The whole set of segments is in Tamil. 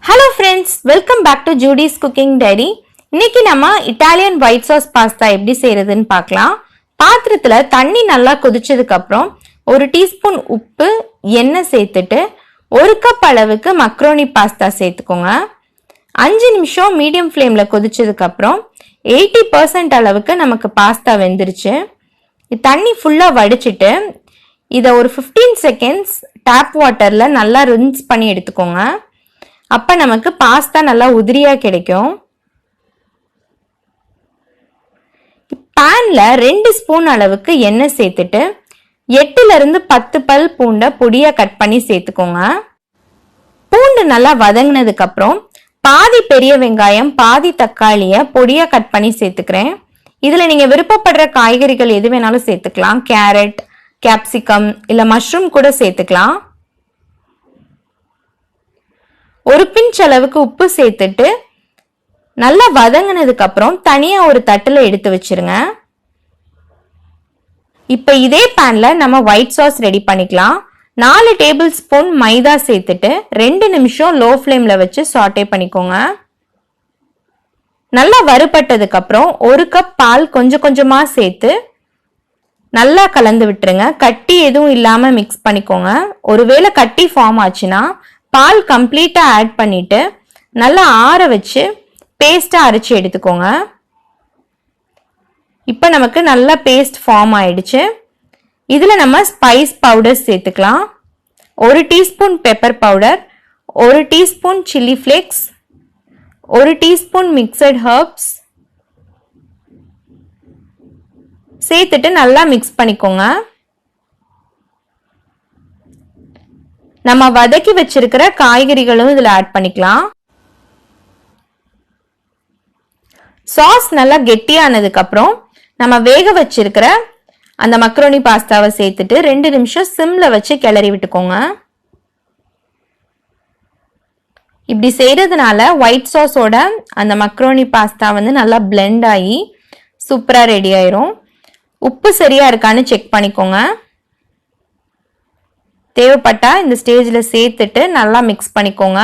Hello friends, welcome back to Judy's Cooking Diary. இன்னைக்கு நம்ம இட்டாலியன் ஒயிட் சாஸ் பாஸ்தா எப்படி செய்யறதுன்னு பார்க்கலாம். பாத்திரத்துல தண்ணி நல்லா கொதிச்சதுக்கு அப்புறம் 1 டீஸ்பூன் உப்பு, எண்ணெய் சேர்த்துட்டு 1 கப் அளவுக்கு மக்ரோனி பாஸ்தா சேர்த்துக்கோங்க. 5 நிமிஷம் மீடியம் ஃப்ளேம்ல கொதிச்சதுக்கு அப்புறம் 80% அளவுக்கு நமக்கு பாஸ்தா வெந்துருச்சு. தண்ணி ஃபுல்லா வடிச்சிட்டு இதை ஒரு 15 செகண்ட்ஸ் டேப் வாட்டர்ல நல்லா ரின்ஸ் பண்ணி எடுத்துக்கோங்க. அப்ப நமக்கு பாஸ்தா நல்லா உதிரியா கிடைக்கும். பேன்ல 2 ஸ்பூன் அளவுக்கு எண்ணெய் சேர்த்துட்டு 8ல இருந்து 10 பல் பூண்டை பொடியா கட் பண்ணி சேர்த்துக்கோங்க. பூண்டு நல்லா வதங்கினதுக்கு அப்புறம் பாதி பெரிய வெங்காயம் பாதி தக்காளிய பொடியா கட் பண்ணி சேர்த்துக்கிறேன். இதுல நீங்க விருப்பப்படுற காய்கறிகள் எது வேணாலும் சேர்த்துக்கலாம். கேரட், கேப்சிகம் இல்ல மஷ்ரூம் கூட சேர்த்துக்கலாம். ஒரு பிஞ்ச் அளவுக்கு உப்பு சேர்த்துட்டு நல்லா வதங்கினதுக்கு அப்புறம் தனியா ஒரு தட்டுல எடுத்து வச்சிருங்க. இப்ப இதே பேன்ல நம்ம ஒயிட் சாஸ் ரெடி பண்ணிக்கலாம். 4 டேபிள் ஸ்பூன் மைதா சேர்த்துட்டு 2 நிமிஷம் லோ ஃப்ளேம்ல வச்சு சாட்டே பண்ணிக்கோங்க. நல்லா வறுபட்டதுக்கு அப்புறம் 1 கப் பால் கொஞ்சம் கொஞ்சமா சேர்த்து நல்லா கலந்து விட்டுருங்க. கட்டி எதுவும் இல்லாம மிக்ஸ் பண்ணிக்கோங்க. ஒருவேளை கட்டி ஃபார்ம் ஆச்சுன்னா பால் கம்ப்ளீட்டா ஆட் பண்ணிட்டு நல்லா ஆற வச்சு பேஸ்டா அரைச்சு எடுத்துக்கோங்க. இப்ப நமக்கு நல்லா பேஸ்ட் ஃபார்ம் ஆயிடுச்சு. இதுல நம்ம ஸ்பைஸ் பவுடர் சேர்த்துக்கலாம். 1 teaspoon pepper powder, 1 teaspoon chilli flakes, 1 teaspoon mixed herbs சேர்த்துட்டு நல்லா மிக்ஸ் பண்ணிக்கோங்க. நம்ம வதக்கி வச்சிருக்கிற காய்கறிகளும் இதுல ஆட் பண்ணிக்கலாம். சாஸ் நல்லா கெட்டியானதுக்கு அப்புறம் நம்ம வேக வச்சிருக்கிற அந்த மக்ரோனி பாஸ்தாவை சேர்த்துட்டு 2 நிமிஷம் சிம்ல வச்சு கிளறி விட்டுக்கோங்க. இப்படி செய்யறதுனால ஒயிட் சாஸோட அந்த மக்ரோனி பாஸ்தா நல்லா பிளெண்ட் ஆகி சூப்பரா ரெடி ஆயிரும். உப்பு சரியா இருக்கான்னு செக் பண்ணிக்கோங்க. தேவைப்பட்டா இந்த ஸ்டேஜ்ல சேர்த்துட்டு நல்லா மிக்ஸ் பண்ணிக்கோங்க.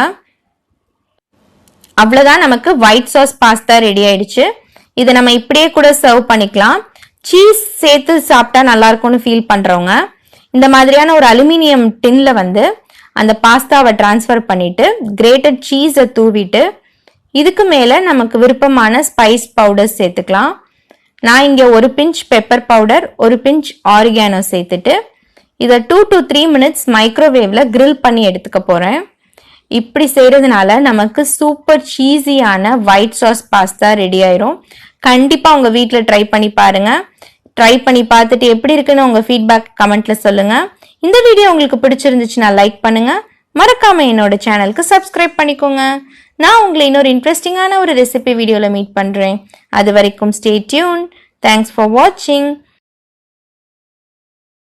அவ்வளவுதான், நமக்கு ஒயிட் சாஸ் பாஸ்தா ரெடி ஆயிடுச்சு. இதை நம்ம இப்படியே கூட சர்வ் பண்ணிக்கலாம். சீஸ் சேர்த்து சாப்பிட்டா நல்லா இருக்கும்னு ஃபீல் பண்றவங்க இந்த மாதிரியான ஒரு அலுமினியம் டின்ல அந்த பாஸ்தாவை டிரான்ஸ்ஃபர் பண்ணிட்டு கிரேட்டட் சீஸை தூவிட்டு இதுக்கு மேல நமக்கு விருப்பமான ஸ்பைஸ் பவுடர் சேர்த்துக்கலாம். நான் இங்க 1 pinch pepper powder, 1 pinch oregano சேர்த்துட்டு இதை 2 to 3 மினிட்ஸ் மைக்ரோவேவ்ல கிரில் பண்ணி எடுத்துக்க போறேன். இப்படி செய்யறதுனால நமக்கு சூப்பர் சீஸியான ஒயிட் சாஸ் பாஸ்தா ரெடி ஆயிரும். கண்டிப்பா உங்க வீட்ல ட்ரை பண்ணி பாருங்க. ட்ரை பண்ணி பார்த்துட்டு எப்படி இருக்குன்னு உங்க ஃபீட்பேக் கமெண்ட்ல சொல்லுங்க. இந்த வீடியோ உங்களுக்கு பிடிச்சிருந்துச்சுன்னா லைக் பண்ணுங்க. மறக்காம என்னோட சேனலுக்கு சப்ஸ்கிரைப் பண்ணிக்கோங்க. நான் உங்களை இன்னொரு இன்ட்ரெஸ்டிங்கான ஒரு ரெசிபி வீடியோல மீட் பண்றேன். அது வரைக்கும் ஸ்டே டியூன். தேங்க்ஸ் ஃபார் வாட்சிங்.